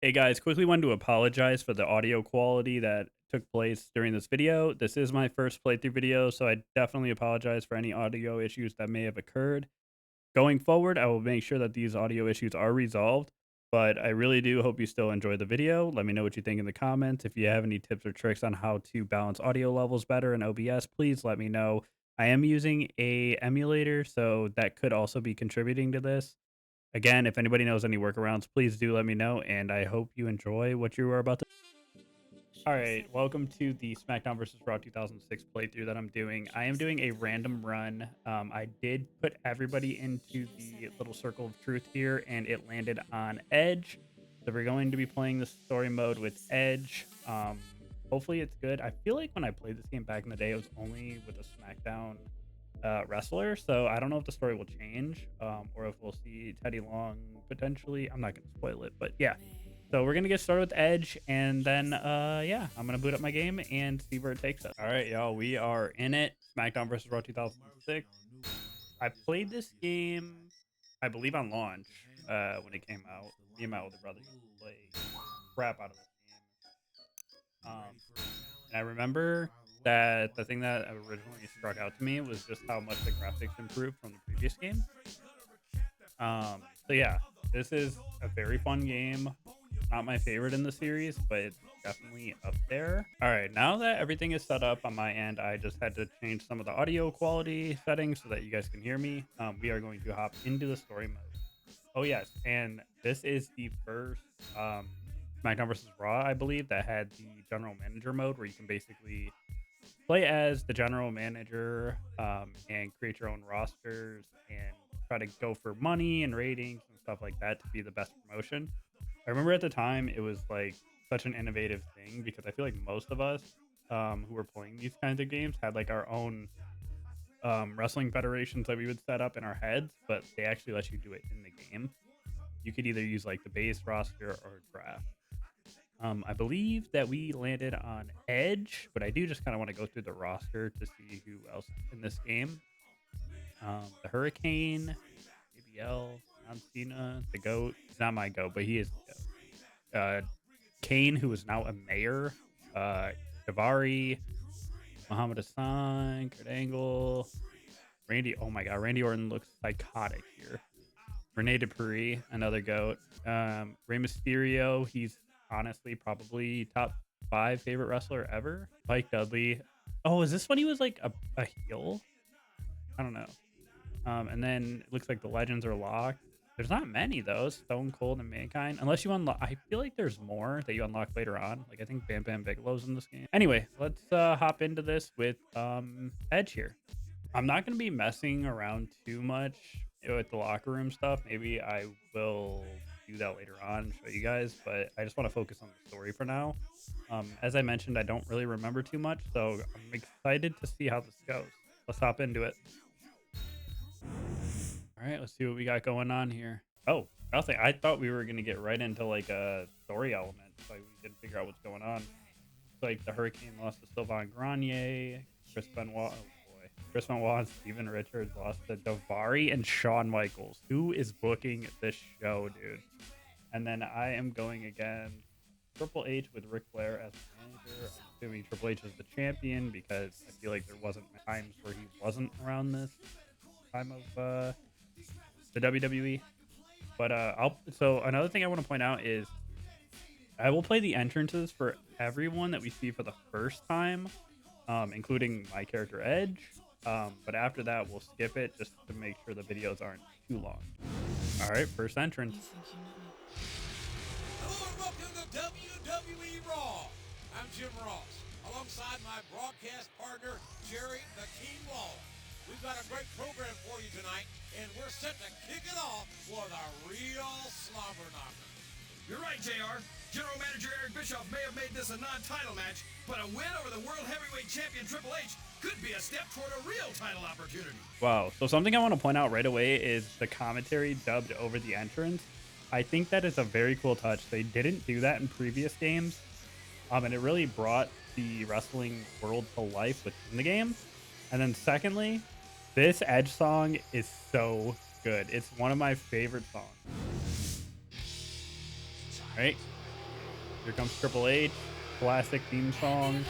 Hey guys, quickly wanted to apologize for the audio quality that took place during this video. This is my first playthrough video, so I definitely apologize for any audio issues that may have occurred. Going forward, I will make sure that these audio issues are resolved, but I really do hope you still enjoy the video. Let me know what you think in the comments. If you have any tips or tricks on how to balance audio levels better in OBS, please let me know. I am using a emulator, so that could also be contributing to this. Again, if anybody knows any workarounds, please do let me know, and I hope you enjoy what you are about to. All right, welcome to the SmackDown versus Raw 2006 playthrough that I'm doing. I am doing a random run. I did put everybody into the little circle of truth here, and it landed on Edge. So we're going to be playing the story mode with Edge. Hopefully it's good. I feel like when I played this game back in the day, it was only with a SmackDown wrestler, so I don't know if the story will change, or if we'll see Teddy Long potentially. I'm not going to spoil it, but yeah. So we're gonna get started with Edge, and then yeah, I'm gonna boot up my game and see where it takes us. All right, y'all, we are in it. SmackDown versus Raw 2006. I played this game, I believe, on launch when it came out. Me and my older brother used to play crap out of this game. And I remember that the thing that originally struck out to me was just how much the graphics improved from the previous game. So yeah, this is a very fun game. Not my favorite in the series, but it's definitely up there. All right, now that everything is set up on my end, I just had to change some of the audio quality settings so that you guys can hear me. We are going to hop into the story mode. Oh yes, and this is the first SmackDown versus Raw, I believe, that had the general manager mode where you can basically play as the general manager and create your own rosters and try to go for money and ratings and stuff like that to be the best promotion. I remember at the time it was like such an innovative thing because I feel like most of us who were playing these kinds of games had like our own wrestling federations that we would set up in our heads, but they actually let you do it in the game. You could either use like the base roster or draft. I believe that we landed on Edge, but I do just kind of want to go through the roster to see who else in this game. The Hurricane, ABL, John Cena, the GOAT. He's not my GOAT, but he is the GOAT. Kane, who is now a mayor. Davari, Muhammad Hassan, Kurt Angle, Randy. Oh my God, Randy Orton looks psychotic here. Rene Dupree, another GOAT. Rey Mysterio, he's honestly probably top 5 favorite wrestler ever. Mike Dudley. Oh, is this when he was like a heel? I don't know. And then it looks like the legends are locked. There's not many though. Stone Cold and Mankind, unless you unlock. I feel like there's more that you unlock later on. Like I think Bam Bam Bigelow's in this game. Anyway, let's hop into this with Edge here. I'm not gonna be messing around too much with the locker room stuff. Maybe I will do that later on and show you guys, but I just want to focus on the story for now. As I mentioned, I don't really remember too much, so I'm excited to see how this goes. Let's hop into it. All right, let's see what we got going on here. Oh, nothing. I thought we were gonna get right into like a story element, so we didn't figure out what's going on. Like the Hurricane lost to Sylvain Grenier, Chris Benoit. Oh boy, Chris Benoit and Steven Richards lost to Davari and Shawn Michaels. Who is booking this show, dude? And then I am going again. Triple H with Ric Flair as the manager. I'm assuming Triple H is the champion because I feel like there wasn't times where he wasn't around this time of the WWE. But so another thing I want to point out is I will play the entrances for everyone that we see for the first time, including my character Edge. But after that, we'll skip it just to make sure the videos aren't too long. All right, first entrance. Hello and welcome to WWE Raw. I'm Jim Ross, alongside my broadcast partner, Jerry the King Lawler. We've got a great program for you tonight, and we're set to kick it off with a real slobber knocker. You're right, JR. General Manager Eric Bischoff may have made this a non-title match, but a win over the World Heavyweight Champion Triple H could be a step toward a real title opportunity. Wow. So something I want to point out right away is the commentary dubbed over the entrance. I think that is a very cool touch. They didn't do that in previous games, and it really brought the wrestling world to life within the game. And then secondly, this Edge song is so good. It's one of my favorite songs. All right, Here comes Triple H, classic theme song.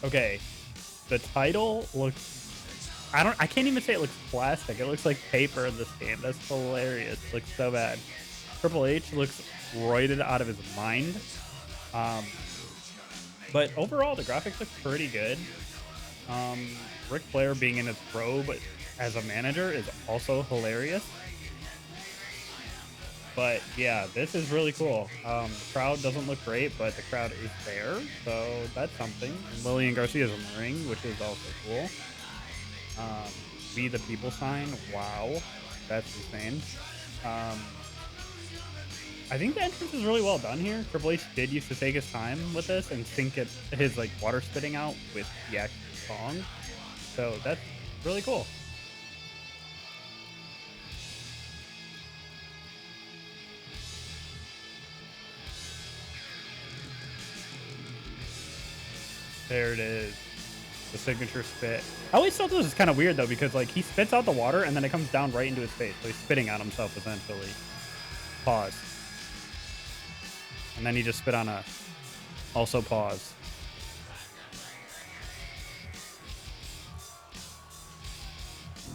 Okay, the title looks. I can't even say it looks plastic. It looks like paper in this game. That's hilarious. It looks so bad. Triple H looks roided out of his mind. But overall, the graphics look pretty good. Ric Flair being in his robe as a manager is also hilarious. But yeah, this is really cool. The crowd doesn't look great, but the crowd is there, so that's something. And Lillian Garcia's in the ring, which is also cool. Be the people sign. Wow, that's insane. I think the entrance is really well done here. Triple H did used to take his time with this and sync it, his like water spitting out with the actual song. So that's really cool. There it is. The signature spit. I always thought this was kind of weird though, because like he spits out the water and then it comes down right into his face. So he's spitting on himself essentially. Pause. And then he just spit on a also pause.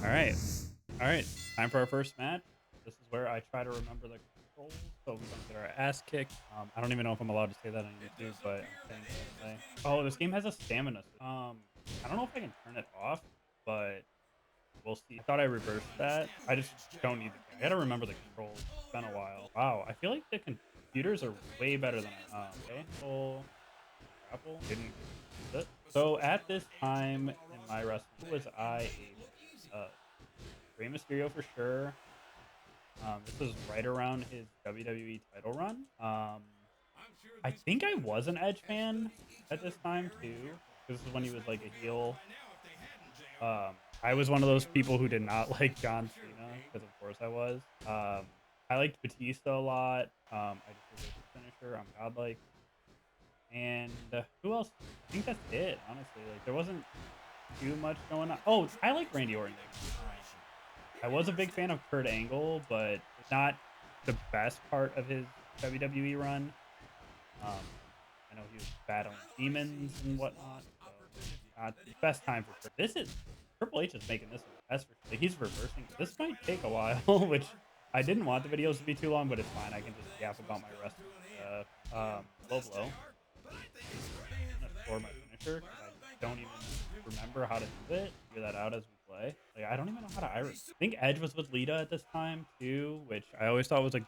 All right. All right. Time for our first match. This is where I try to remember the controls so we don't get our ass kicked. I don't even know if I'm allowed to say that on YouTube, but I'm saying it anyway. Oh, this game has a stamina. I don't know if I can turn it off, but we'll see. I thought I reversed that. I just don't need the. I gotta remember the controls. It's been a while. Wow, I feel like the computers are way better than I. Okay. Full Apple didn't. So at this time in my wrestling, was I a Rey Mysterio for sure. This was right around his WWE title run. I think I was an Edge fan at this time too. This is when he was like a heel. I was one of those people who did not like John Cena because of course I was. I liked Batista a lot. I just was a finisher. I'm godlike. And who else? I think that's it. Honestly, like there wasn't too much going on. Oh, I like Randy Orton. I was a big fan of Kurt Angle, but not the best part of his WWE run. I know he was battling demons and whatnot. So not the best time for Kurt. This is Triple H is making this a mess for sure. Like, he's reversing. This might take a while, which I didn't want the videos to be too long, but it's fine. I can just yap about my wrestling stuff. Low blow. I'm gonna score my finisher because I don't even remember how to do it. Figure that out as we play. Like I don't even know how to Irish. I think Edge was with Lita at this time too, which I always thought was a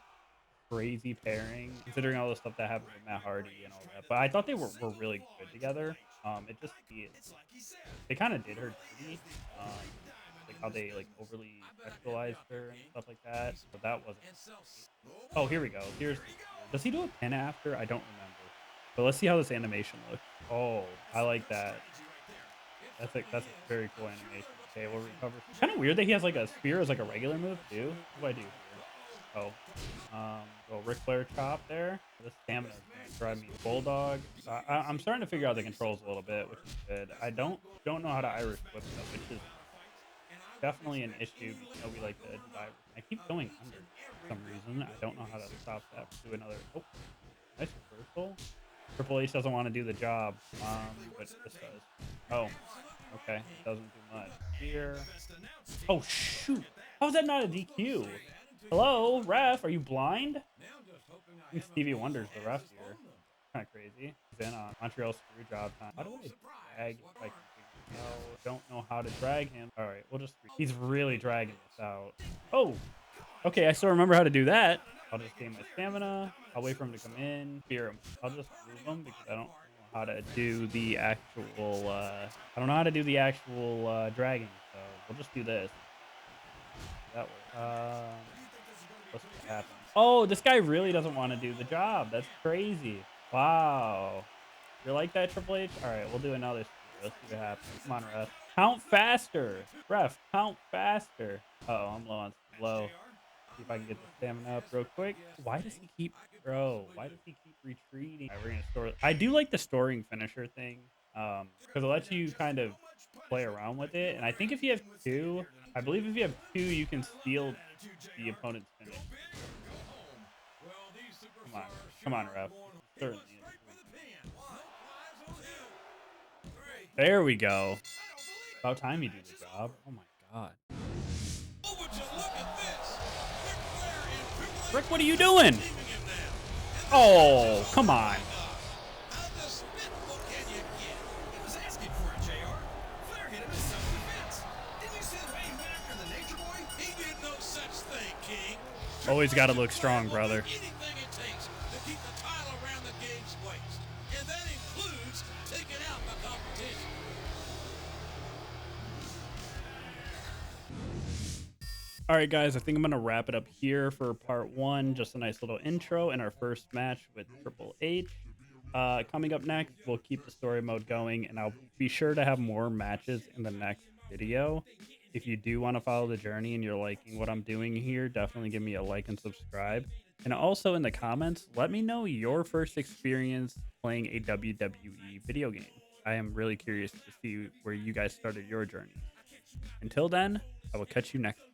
crazy pairing, considering all the stuff that happened with Matt Hardy and all that. But I thought they were really good together. It just they kind of did her dirty. Like how they like overly sexualized her and stuff like that. But that wasn't. Oh, here we go. Does he do a pin after? I don't remember. But let's see how this animation looks. Oh, I like that. That's a very cool animation. Okay, we'll recover. It's kind of weird that he has like a spear as like a regular move too. What do I do here? Oh, little Ric Flair chop there. The stamina is gonna drive me bulldog. I'm starting to figure out the controls a little bit, which is good. I don't know how to Irish whip though, which is definitely an issue. You know, we like to dive. I keep going under for some reason. I don't know how to stop that. Do another. Oh, nice reversal. Triple H doesn't want to do the job, but this does. Oh, okay. It doesn't do much here. Oh, shoot. How's that not a DQ? Hello, ref? Are you blind? I think Stevie Wonder's the ref here. Kind of crazy. He's in on Montreal screw job time. How do I drag if I can figure it out? Don't know how to drag him. All right, we'll just. He's really dragging this out. Oh, okay. I still remember how to do that. I'll just gain my stamina. I'll wait for him to come in. Fear him. I'll just move him because I don't know how to do the actual. I don't know how to do the actual dragging. So we'll just do this. That way. What's gonna happen? Oh, this guy really doesn't want to do the job. That's crazy. Wow. You're like that, Triple H? All right, we'll do another. Let's see what happens. Come on, ref. Count faster. Ref, count faster. Uh oh, I'm low on low. See if I can get the stamina up real quick. Why does he keep, bro? Why does he keep retreating? All right, we're gonna store. I do like the storing finisher thing, because it lets you kind of play around with it. And I think if you have two, I believe if you have two, you can steal the opponent's finish. Come on, come on, ref. Certainly is. There we go. About time you do the job. Oh my god. Rick, what are you doing? Oh, come on. Always got to look strong, brother. All right, guys, I think I'm going to wrap it up here for part one. Just a nice little intro and our first match with Triple H. Coming up next, we'll keep the story mode going, and I'll be sure to have more matches in the next video. If you do want to follow the journey and you're liking what I'm doing here, definitely give me a like and subscribe. And also in the comments, let me know your first experience playing a WWE video game. I am really curious to see where you guys started your journey. Until then, I will catch you next time.